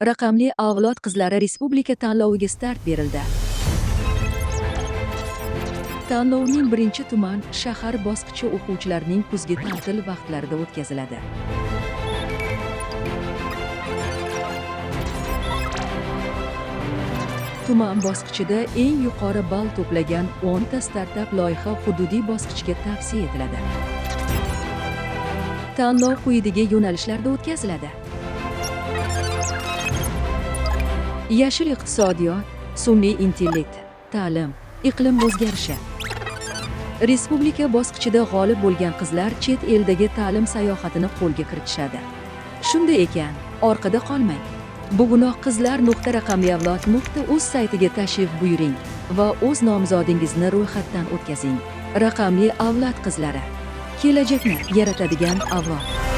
Raqamli avlod qizlari respublika tanloviga start berildi. Tanlovning birinchi tuman shahar bosqichi o'quvchilarining kuzgi ta'til vaqtlarida o'tkaziladi. Tuman bosqichida eng yuqori ball to'plagan 10 ta startap loyiha hududiy bosqichga tavsiya etiladi. Tanlov quyidagi yo'nalishlarda o'tkaziladi. Yashil iqtisodiyot, sun'iy intellekt, ta'lim, iqlim o'zgarishi. Respublika bosqichida g'olib bo'lgan qizlar chet eldagi ta'lim sayohatini qo'lga kiritishadi. Shunday ekan, orqada qolmang. Bugunoq qizlar.raqamliavlod.uz saytiga tashrif buyuring va o'z nomzodingizni ro'yxatdan o'tkazing. Raqamli avlod qizlari, kelajakni yaratadigan avlod.